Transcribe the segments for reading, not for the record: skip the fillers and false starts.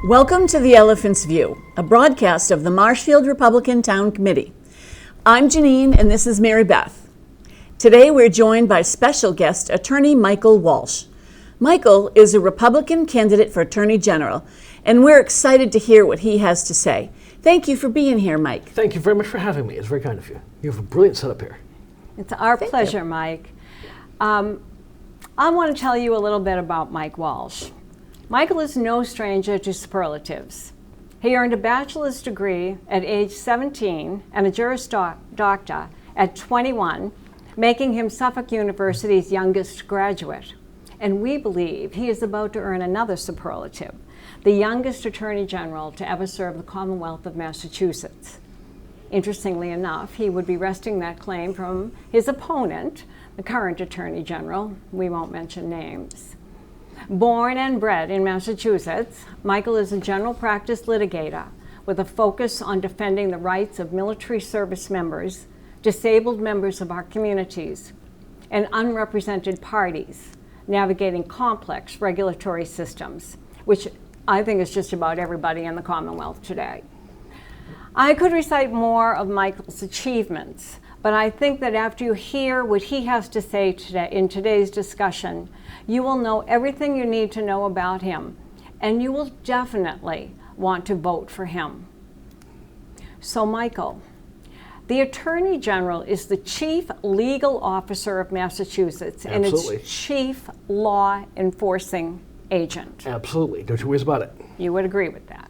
Welcome to The Elephant's View, a broadcast of the Marshfield Republican Town Committee. I'm Janine, and this is Mary Beth. Today we're joined by special guest attorney Michael Walsh. Michael is a Republican candidate for Attorney General, and we're excited to hear what he has to say. Thank you for being here, Mike. Thank you very much for having me. It's very kind of you. You have a brilliant setup here. It's our pleasure, Mike. I want to tell you a little bit about Mike Walsh. Michael is no stranger to superlatives. He earned a bachelor's degree at age 17 and a Juris Doctor at 21, making him Suffolk University's youngest graduate. And we believe he is about to earn another superlative, the youngest Attorney General to ever serve the Commonwealth of Massachusetts. Interestingly enough, he would be wresting that claim from his opponent, the current Attorney General. We won't mention names. Born and bred in Massachusetts, Michael is a general practice litigator with a focus on defending the rights of military service members, disabled members of our communities, and unrepresented parties navigating complex regulatory systems, which I think is just about everybody in the Commonwealth today. I could recite more of Michael's achievements, but I think that after you hear what he has to say today in today's discussion, you will know everything you need to know about him, and you will definitely want to vote for him. So, Michael, the Attorney General is the chief legal officer of Massachusetts. Absolutely. And its chief law enforcing agent. Absolutely. Don't you worry about it. You would agree with that.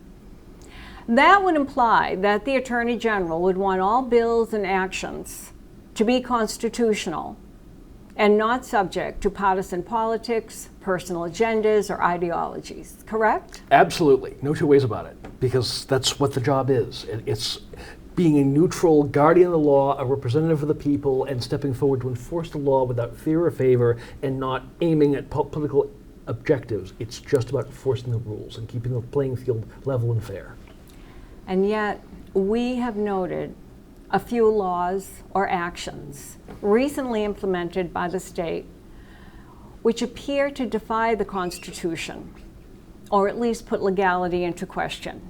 That would imply that the Attorney General would want all bills and actions to be constitutional and not subject to partisan politics, personal agendas, or ideologies, correct? Absolutely. No two ways about it, because that's what the job is. It's being a neutral guardian of the law, a representative of the people, and stepping forward to enforce the law without fear or favor and not aiming at political objectives. It's just about enforcing the rules and keeping the playing field level and fair. And yet, we have noted a few laws or actions recently implemented by the state which appear to defy the Constitution, or at least put legality into question.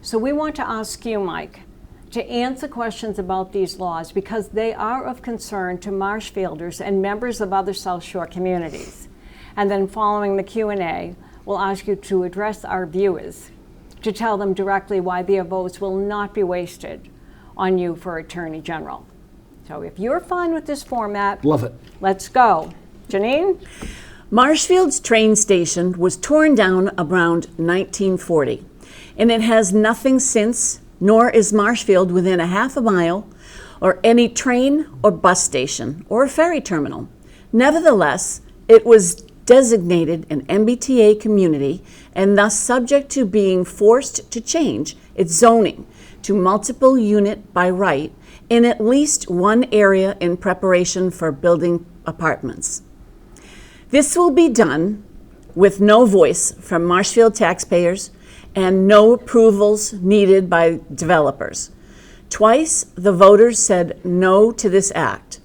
So we want to ask you, Mike, to answer questions about these laws because they are of concern to Marshfielders and members of other South Shore communities. And then following the Q&A, we'll ask you to address our viewers to tell them directly why their votes will not be wasted on you for Attorney General. So if you're fine with this format, love it. Let's go. Janine? Marshfield's train station was torn down around 1940, and it has nothing since, nor is Marshfield within a half a mile or any train or bus station or ferry terminal. Nevertheless, it was designated an MBTA community and thus subject to being forced to change its zoning to multiple unit by right in at least one area in preparation for building apartments. This will be done with no voice from Marshfield taxpayers and no approvals needed by developers. Twice the voters said no to this act,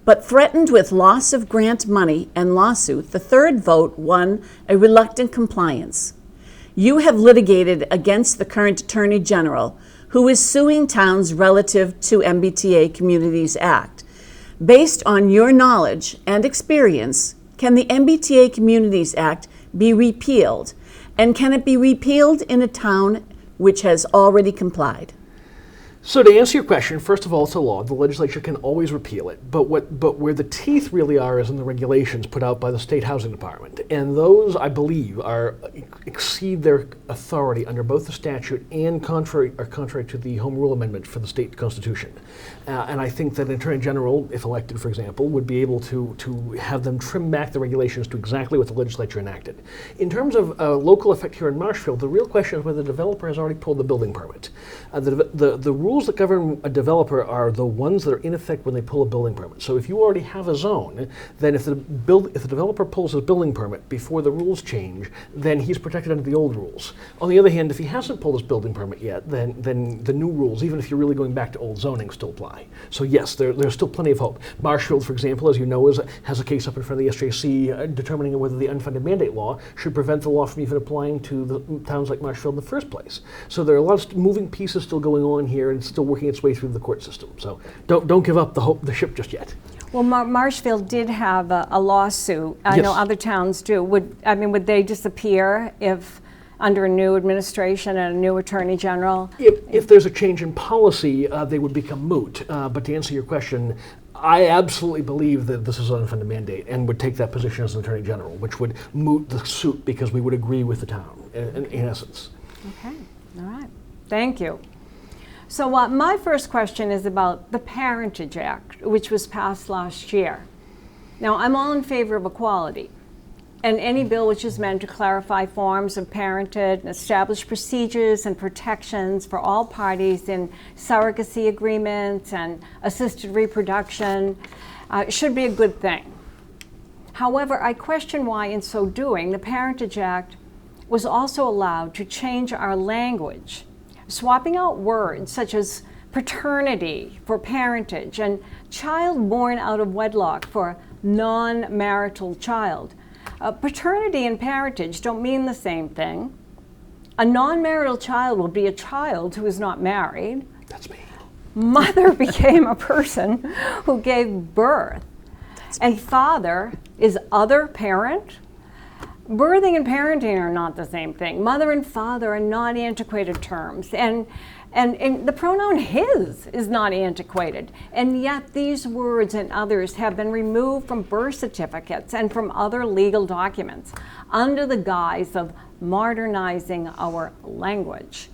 but threatened with loss of grant money and lawsuit, the third vote won a reluctant compliance. You have litigated against the current Attorney General, who is suing towns relative to MBTA Communities Act. Based on your knowledge and experience, can the MBTA Communities Act be repealed? And can it be repealed in a town which has already complied? So to answer your question, first of all, it's a law. The legislature can always repeal it. But where the teeth really are is in the regulations put out by the State Housing Department. And those, I believe, exceed their authority under both the statute and contrary to the Home Rule Amendment for the state constitution. And I think that an Attorney General, if elected, for example, would be able to have them trim back the regulations to exactly what the legislature enacted. In terms of local effect here in Marshfield, the real question is whether the developer has already pulled the building permit. The rules that govern a developer are the ones that are in effect when they pull a building permit. So if you already have a zone, then if the developer pulls a building permit before the rules change, then he's protected under the old rules. On the other hand, if he hasn't pulled his building permit yet, then the new rules, even if you're really going back to old zoning, still apply. So yes, there's still plenty of hope. Marshfield, for example, as you know, has a case up in front of the SJC determining whether the unfunded mandate law should prevent the law from even applying to the towns like Marshfield in the first place. So there are a lot of moving pieces still going on here, and it's still working its way through the court system. So don't give up the ship just yet. Well, Marshfield did have a lawsuit. I Yes. know other towns do. Would they disappear if under a new administration and a new attorney general? If there's a change in policy, they would become moot. But to answer your question, I absolutely believe that this is an unfunded mandate and would take that position as an attorney general, which would moot the suit because we would agree with the town, in essence. Okay, all right. Thank you. So my first question is about the Parentage Act, which was passed last year. Now, I'm all in favor of equality, and any bill which is meant to clarify forms of parentage and establish procedures and protections for all parties in surrogacy agreements and assisted reproduction should be a good thing. However, I question why, in so doing, the Parentage Act was also allowed to change our language, swapping out words such as paternity for parentage and child born out of wedlock for non-marital child. Paternity and parentage don't mean the same thing. A non-marital child will be a child who is not married. That's me. Mother became a person who gave birth. And father is other parent. Birthing and parenting are not the same thing. Mother and father are not antiquated terms. And the pronoun his is not antiquated. And yet these words and others have been removed from birth certificates and from other legal documents under the guise of modernizing our language.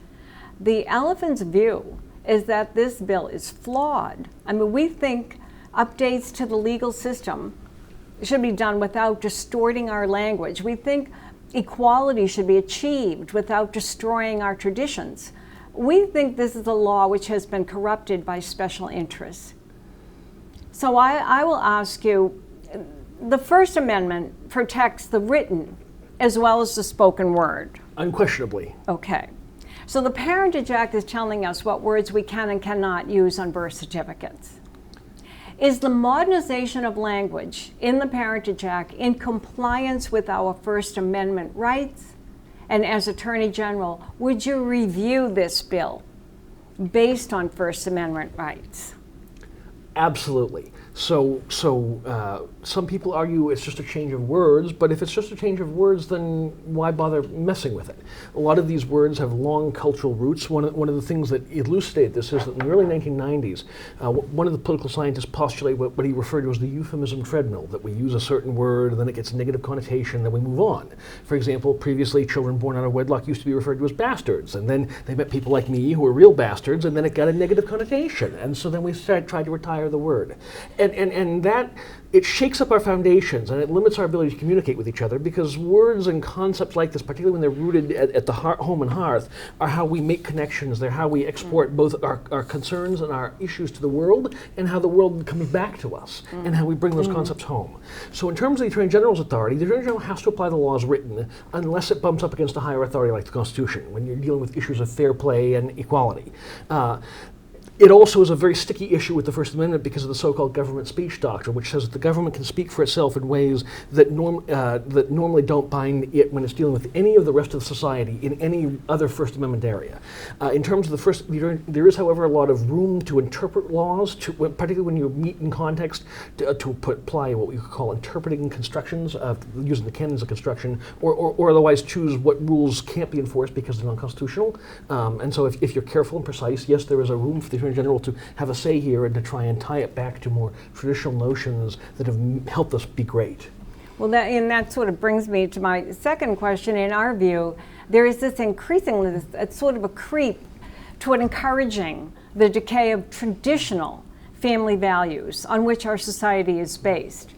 The elephant's view is that this bill is flawed. I mean, we think updates to the legal system should be done without distorting our language. We think equality should be achieved without destroying our traditions. We think this is a law which has been corrupted by special interests. So I will ask you, the First Amendment protects the written as well as the spoken word. Unquestionably. Okay. So the Parentage Act is telling us what words we can and cannot use on birth certificates. Is the modernization of language in the Parentage Act in compliance with our First Amendment rights? And as Attorney General, would you review this bill based on First Amendment rights? Absolutely. So some people argue it's just a change of words, but if it's just a change of words, then why bother messing with it? A lot of these words have long cultural roots. One of the things that elucidate this is that in the early 1990s, one of the political scientists postulated what he referred to as the euphemism treadmill, that we use a certain word, and then it gets a negative connotation, then we move on. For example, previously children born out of wedlock used to be referred to as bastards, and then they met people like me who were real bastards, and then it got a negative connotation, and so then we tried to retire the word. And that, it shakes up our foundations and it limits our ability to communicate with each other, because words and concepts like this, particularly when they're rooted at the home and hearth, are how we make connections. They're how we export both our concerns and our issues to the world, and how the world comes back to us, and how we bring those concepts home. So in terms of the Attorney General's authority, the Attorney General has to apply the laws written unless it bumps up against a higher authority like the Constitution, when you're dealing with issues of fair play and equality. It also is a very sticky issue with the First Amendment because of the so-called government speech doctrine, which says that the government can speak for itself in ways that normally don't bind it when it's dealing with any of the rest of society in any other First Amendment area. In terms of the First, there is, however, a lot of room to interpret laws, particularly when you meet in context, to apply what we could call interpreting constructions, using the canons of construction, or otherwise choose what rules can't be enforced because they're unconstitutional. And so if you're careful and precise, yes, there is a room for the Attorney General to have a say here and to try and tie it back to more traditional notions that have helped us be great. Well, that sort of brings me to my second question. In our view, there is this increasingly, it's sort of a creep toward encouraging the decay of traditional family values on which our society is based.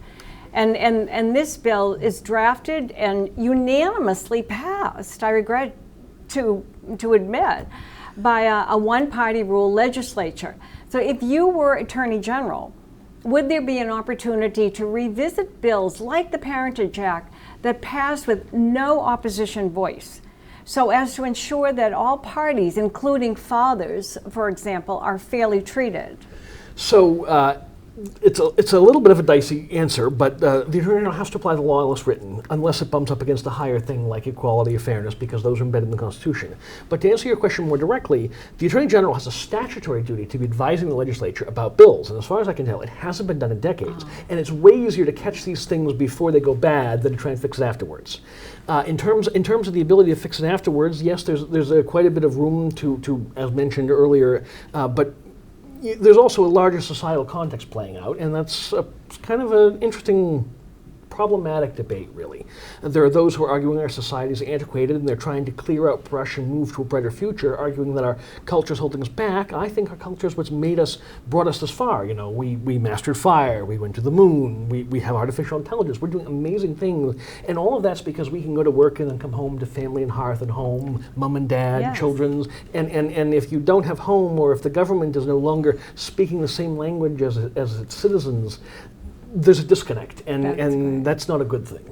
And this bill is drafted and unanimously passed, I regret to admit, by a one-party rule legislature. So if you were Attorney General, would there be an opportunity to revisit bills like the Parentage Act that passed with no opposition voice, so as to ensure that all parties, including fathers, for example, are fairly treated? So it's a little bit of a dicey answer, but the Attorney General has to apply the law unless written, unless it bumps up against a higher thing like equality or fairness, because those are embedded in the Constitution. But to answer your question more directly, the Attorney General has a statutory duty to be advising the legislature about bills, and as far as I can tell, it hasn't been done in decades, and it's way easier to catch these things before they go bad than to try and fix it afterwards. In terms of the ability to fix it afterwards, yes, there's quite a bit of room to as mentioned earlier, but there's also a larger societal context playing out, and that's kind of an interesting, problematic debate, really. There are those who are arguing our society is antiquated and they're trying to clear out brush and move to a brighter future, arguing that our culture is holding us back. I think our culture is what's brought us this far. You know, we mastered fire, we went to the moon, we have artificial intelligence, we're doing amazing things, and all of that's because we can go to work and then come home to family and hearth and home, mom and dad, Yes. children's, and if you don't have home, or if the government is no longer speaking the same language as its citizens, there's a disconnect, and that's not a good thing.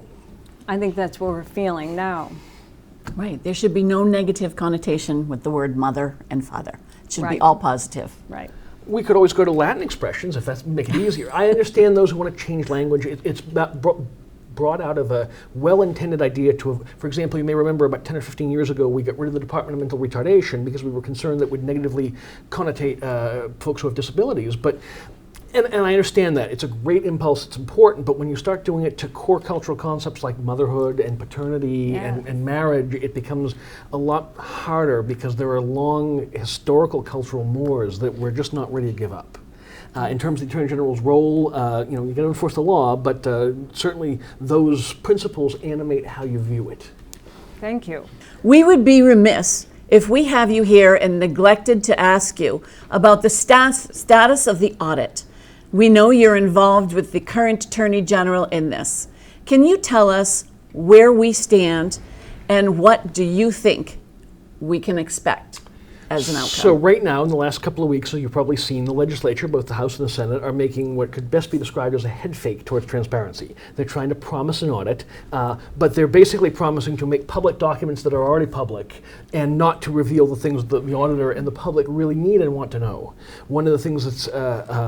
I think that's what we're feeling now. Right. There should be no negative connotation with the word mother and father. It should be Right. all positive. Right. We could always go to Latin expressions if that's make it easier. I understand those who want to change language. It's brought out of a well-intended idea for example, you may remember about 10 or 15 years ago, we got rid of the Department of Mental Retardation because we were concerned that would negatively connotate folks who have disabilities. And I understand that. It's a great impulse, it's important, but when you start doing it to core cultural concepts like motherhood and paternity Yes. and marriage, it becomes a lot harder because there are long historical cultural mores that we're just not ready to give up. In terms of the Attorney General's role, you got to enforce the law, but certainly those principles animate how you view it. Thank you. We would be remiss if we have you here and neglected to ask you about the status of the audit. We know you're involved with the current Attorney General in this. Can you tell us where we stand and what do you think we can expect as an outcome? So right now, in the last couple of weeks, so you've probably seen the legislature, both the House and the Senate, are making what could best be described as a head fake towards transparency. They're trying to promise an audit, but they're basically promising to make public documents that are already public and not to reveal the things that the auditor and the public really need and want to know. One of the things that's,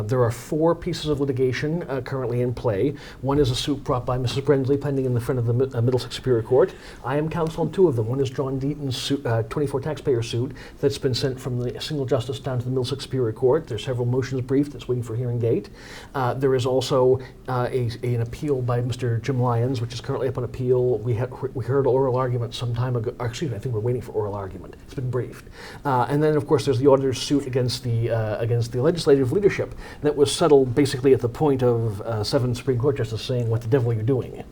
there are 4 pieces of litigation currently in play. One is a suit brought by Mrs. Brensley pending in the front of the Middlesex Superior Court. I am counsel on 2 of them. One is John Deaton's suit, 24 taxpayer suit that's been sent from the single justice down to the Middlesex Superior Court. There's several motions briefed that's waiting for hearing date. There is also an appeal by Mr. Jim Lyons, which is currently up on appeal. We heard oral argument some time ago. Excuse me, I think we're waiting for oral argument. It's been briefed. And then, of course, there's the auditor's suit against the legislative leadership that was settled basically at the point of 7 Supreme Court justices saying, "What the devil are you doing?"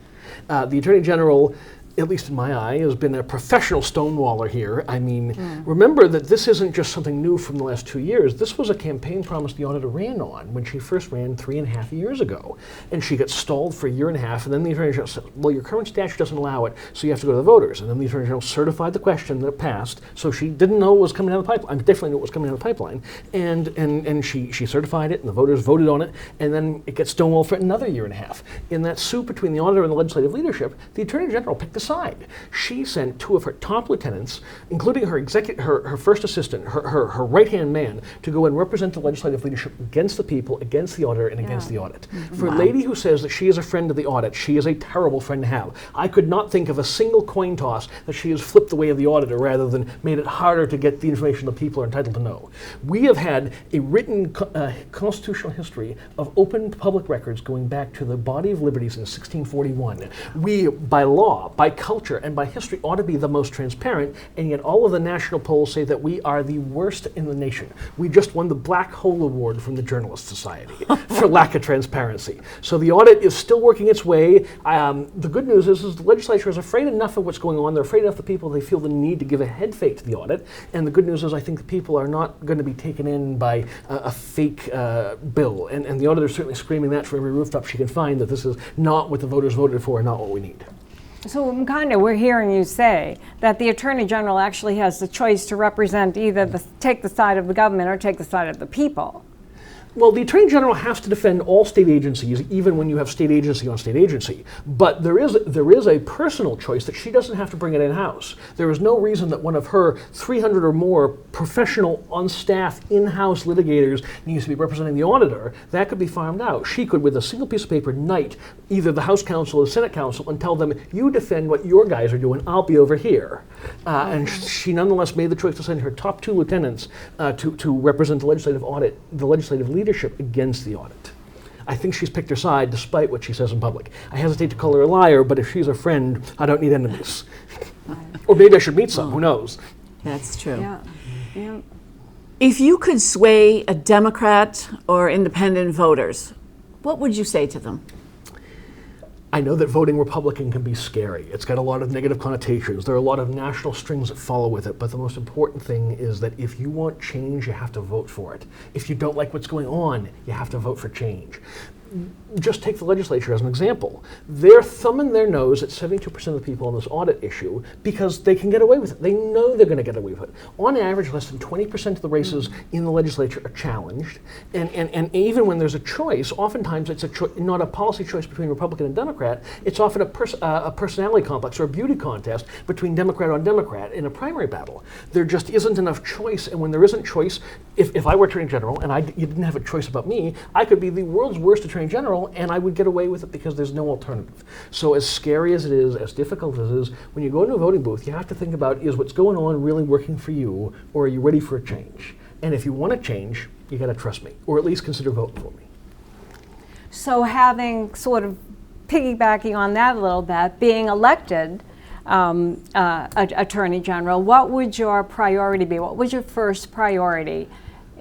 The Attorney General, at least in my eye, has been a professional stonewaller here. I mean, remember that this isn't just something new from the last 2 years. This was a campaign promise the auditor ran on when she first ran 3.5 years ago. And she got stalled for 1.5 years, and then the Attorney General said, well, your current statute doesn't allow it, so you have to go to the voters. And then the Attorney General certified the question that passed, so she didn't know what was coming down the pipeline. I definitely knew what was coming down the pipeline. And she certified it, and the voters voted on it, and then it gets stonewalled for another 1.5 years. In that suit between the auditor and the legislative leadership, the Attorney General picked a side. She sent 2 of her top lieutenants, including her first assistant, her right-hand man, to go and represent the legislative leadership against the people, against the auditor, and against the audit. For a lady who says that she is a friend of the audit, she is a terrible friend to have. I could not think of a single coin toss that she has flipped the way of the auditor rather than made it harder to get the information the people are entitled to know. We have had a written constitutional history of open public records going back to the Body of Liberties in 1641. We, by law, by culture, and by history, ought to be the most transparent, and yet all of the national polls say that we are the worst in the nation. We just won the Black Hole Award from the Journalist Society for lack of transparency. So the audit is still working its way. The good news is the legislature is afraid enough of what's going on. They're afraid enough of the people, they feel the need to give a head fake to the audit. And the good news is I think the people are not going to be taken in by a fake bill. And the auditor is certainly screaming that from every rooftop she can find, that this is not what the voters voted for and not what we need. So we're hearing you say that the Attorney General actually has the choice to represent either take the side of the government or take the side of the people. Well, the Attorney General has to defend all state agencies, even when you have state agency on state agency. But there is a personal choice that she doesn't have to bring it in-house. There is no reason that one of her 300 or more professional, on-staff, in-house litigators needs to be representing the auditor. That could be farmed out. She could, with a single piece of paper, knight either the House counsel or the Senate counsel and tell them, you defend what your guys are doing, I'll be over here. And she nonetheless made the choice to send her top 2 lieutenants to represent the legislative leadership against the audit. I think she's picked her side despite what she says in public. I hesitate to call her a liar, but if she's a friend, I don't need enemies. Or maybe I should meet some, who knows? That's true. Yeah. Yeah. If you could sway a Democrat or independent voters, what would you say to them? I know that voting Republican can be scary. It's got a lot of negative connotations. There are a lot of national strings that follow with it, but the most important thing is that if you want change, you have to vote for it. If you don't like what's going on, you have to vote for change. Just take the legislature as an example. They're thumbing their nose at 72% of the people on this audit issue because they can get away with it. They know they're going to get away with it. On average, less than 20% of the races in the legislature are challenged. And even when there's a choice, oftentimes it's not a policy choice between Republican and Democrat. It's often a personality complex or a beauty contest between Democrat on Democrat in a primary battle. There just isn't enough choice. And when there isn't choice, if I were Attorney General and you didn't have a choice about me, I could be the world's worst Attorney General, and I would get away with it because there's no alternative. So as scary as it is, as difficult as it is, when you go into a voting booth, you have to think about, is what's going on really working for you, or are you ready for a change? And if you want to change, you got to trust me, or at least consider voting for me. So having sort of piggybacking on that a little bit, being elected Attorney General, what would your priority be? What was your first priority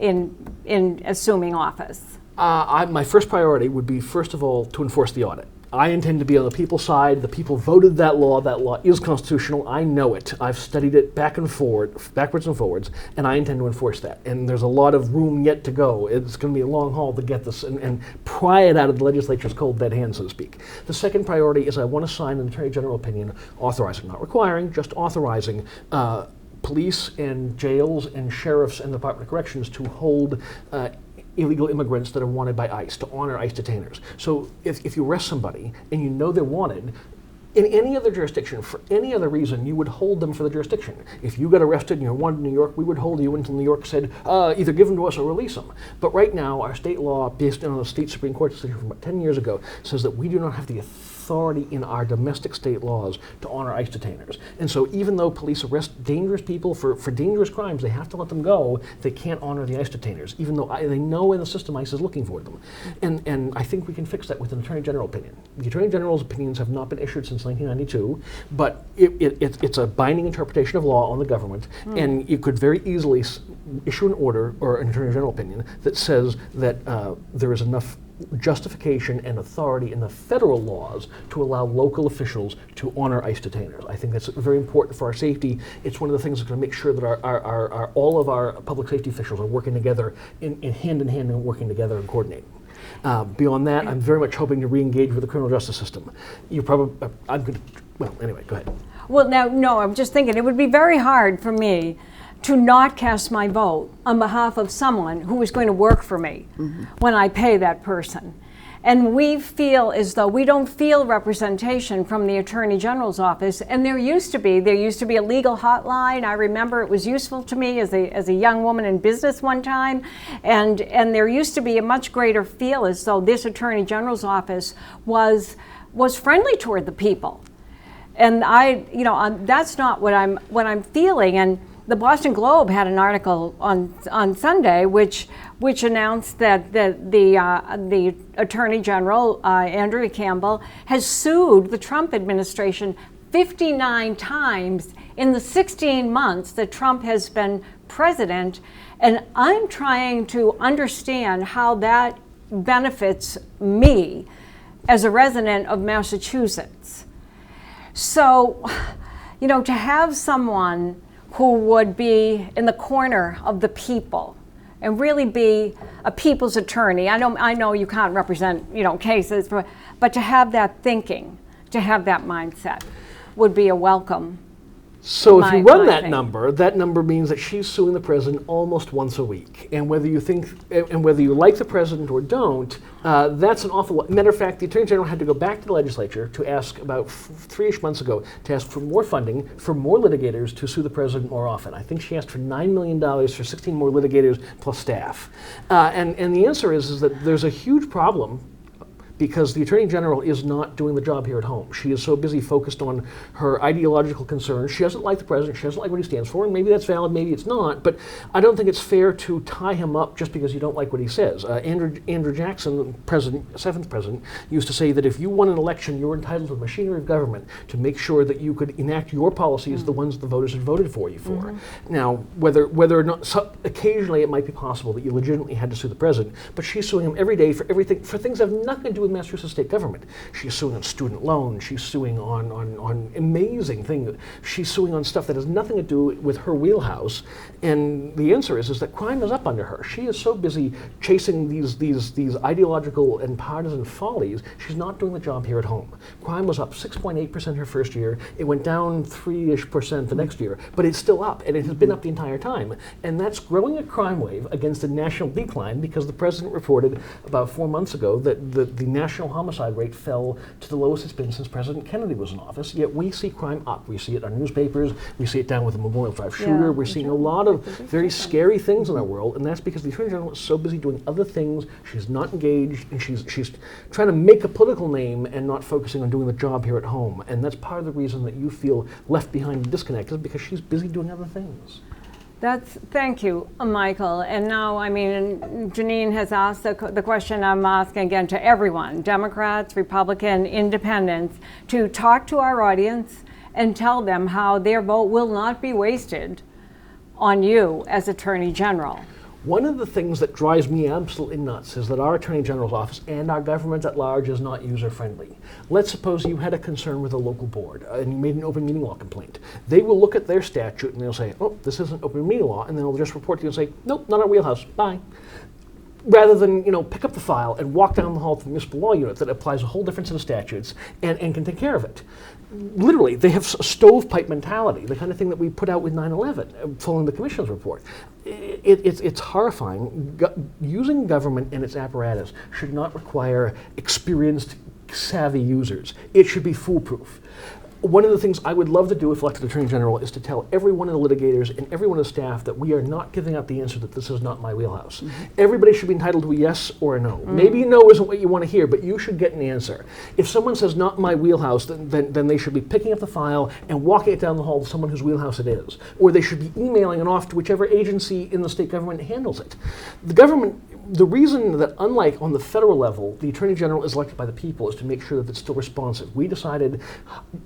in assuming office? My first priority would be, first of all, to enforce the audit. I intend to be on the people's side. The people voted that law. That law is constitutional. I know it. I've studied it backwards and forwards, and I intend to enforce that. And there's a lot of room yet to go. It's going to be a long haul to get this and pry it out of the legislature's cold dead hand, so to speak. The second priority is I want to sign an Attorney General opinion authorizing, not requiring, just authorizing police and jails and sheriffs and the Department of Corrections to hold illegal immigrants that are wanted by ICE, to honor ICE detainers. So if you arrest somebody and you know they're wanted, in any other jurisdiction, for any other reason, you would hold them for the jurisdiction. If you got arrested and you're wanted in New York, we would hold you until New York said, either give them to us or release them. But right now, our state law, based on the state Supreme Court decision from about 10 years ago, says that we do not have the authority in our domestic state laws to honor ICE detainers. And so even though police arrest dangerous people for dangerous crimes, they have to let them go. They can't honor the ICE detainers, even though they know in the system ICE is looking for them. And I think we can fix that with an Attorney General opinion. The Attorney General's opinions have not been issued since 1992, but it's a binding interpretation of law on the government, and you could very easily issue an order or an Attorney General opinion that says that there is enough justification and authority in the federal laws to allow local officials to honor ICE detainers. I think that's very important for our safety. It's one of the things that's going to make sure that all of our public safety officials are working together in hand and working together and coordinating. Beyond that, I'm very much hoping to re-engage with the criminal justice system. Anyway, go ahead. Well, now, no, I'm just thinking it would be very hard for me to not cast my vote on behalf of someone who is going to work for me when I pay that person. And we feel as though we don't feel representation from the Attorney General's office. And there used to be a legal hotline. I remember it was useful to me as a young woman in business one time. And there used to be a much greater feel as though this Attorney General's office was friendly toward the people. And that's not what I'm feeling. And the Boston Globe had an article on Sunday which announced that the Attorney General, Andrea Campbell, has sued the Trump administration 59 times in the 16 months that Trump has been president. And I'm trying to understand how that benefits me as a resident of Massachusetts. So, to have someone who would be in the corner of the people and really be a people's attorney. I know you can't represent, cases, but to have that thinking, to have that mindset. would be a welcome. So if you run my that thing. that number means that she's suing the president almost once a week. And whether you like the president or don't, that's an awful lot. Matter of fact, the Attorney General had to go back to the legislature to ask about 3-ish months ago to ask for more funding for more litigators to sue the president more often. I think she asked for $9 million for 16 more litigators plus staff. And the answer is that there's a huge problem because the Attorney General is not doing the job here at home. She is so busy focused on her ideological concerns. She doesn't like the president. She doesn't like what he stands for, and maybe that's valid, maybe it's not. But I don't think it's fair to tie him up just because you don't like what he says. Andrew Jackson, seventh president, used to say that if you won an election, you were entitled to the machinery of government to make sure that you could enact your policies, the ones the voters had voted for you for. Now, whether or not, occasionally it might be possible that you legitimately had to sue the president, but she's suing him every day for things that have nothing to do with Massachusetts state government. She's suing on student loans. She's suing on amazing things. She's suing on stuff that has nothing to do with her wheelhouse. And the answer is that crime is up under her. She is so busy chasing these ideological and partisan follies. She's not doing the job here at home. Crime was up 6.8% her first year. It went down 3-ish% the next year, but it's still up, and it has been up the entire time. And that's growing a crime wave against a national decline because the president reported about 4 months ago that the national homicide rate fell to the lowest it's been since President Kennedy was in office, yet we see crime up. We see it on newspapers, we see it down with the Memorial Drive shooter, we're seeing a lot of very scary things in our world, and that's because the Attorney General is so busy doing other things, she's not engaged, and she's trying to make a political name and not focusing on doing the job here at home. And that's part of the reason that you feel left behind and disconnected, because she's busy doing other things. Thank you, Michael. And now, I mean, Janine has asked the question I'm asking again to everyone, Democrats, Republican, Independents, to talk to our audience and tell them how their vote will not be wasted on you as Attorney General. One of the things that drives me absolutely nuts is that our Attorney General's office and our government at large is not user-friendly. Let's suppose you had a concern with a local board and you made an open meeting law complaint. They will look at their statute and they'll say, oh, this isn't open meeting law, and then they'll just report to you and say, nope, not our wheelhouse, bye. Rather than pick up the file and walk down the hall to the municipal law unit that applies a whole different set of statutes and can take care of it. Literally, they have a stovepipe mentality, the kind of thing that we put out with 9/11, following the Commission's report. It's horrifying. Using government and its apparatus should not require experienced, savvy users. It should be foolproof. One of the things I would love to do if elected Attorney General is to tell every one of the litigators and every one of the staff that we are not giving out the answer that this is not my wheelhouse. Everybody should be entitled to a yes or a no. Maybe no isn't what you want to hear, but you should get an answer. If someone says not my wheelhouse, then they should be picking up the file and walking it down the hall to someone whose wheelhouse it is. Or they should be emailing it off to whichever agency in the state government handles it. The reason that, unlike on the federal level, the Attorney General is elected by the people is to make sure that it's still responsive. We decided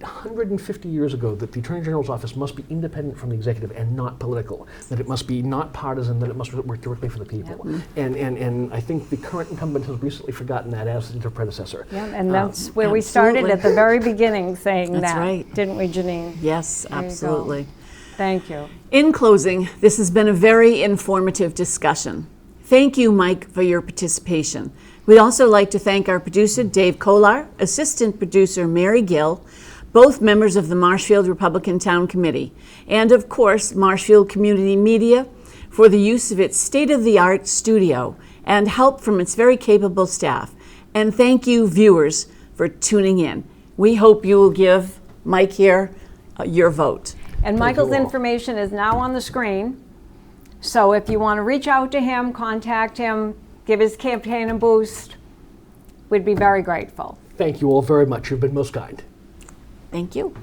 150 years ago that the Attorney General's office must be independent from the executive and not political, that it must be not partisan, that it must work directly for the people. And I think the current incumbent has recently forgotten that, as did her predecessor. Yeah, and that's where we started at the very beginning saying That's that, right. didn't we, Janine? Yes, There you absolutely. go. Thank you. In closing, this has been a very informative discussion. Thank you, Mike, for your participation. We'd also like to thank our producer, Dave Kolar, assistant producer, Mary Gill, both members of the Marshfield Republican Town Committee, and of course, Marshfield Community Media for the use of its state-of-the-art studio and help from its very capable staff. And thank you, viewers, for tuning in. We hope you will give Mike here your vote. And Michael's information is now on the screen. So if you want to reach out to him, contact him, give his campaign a boost, we'd be very grateful. Thank you all very much. You've been most kind. Thank you.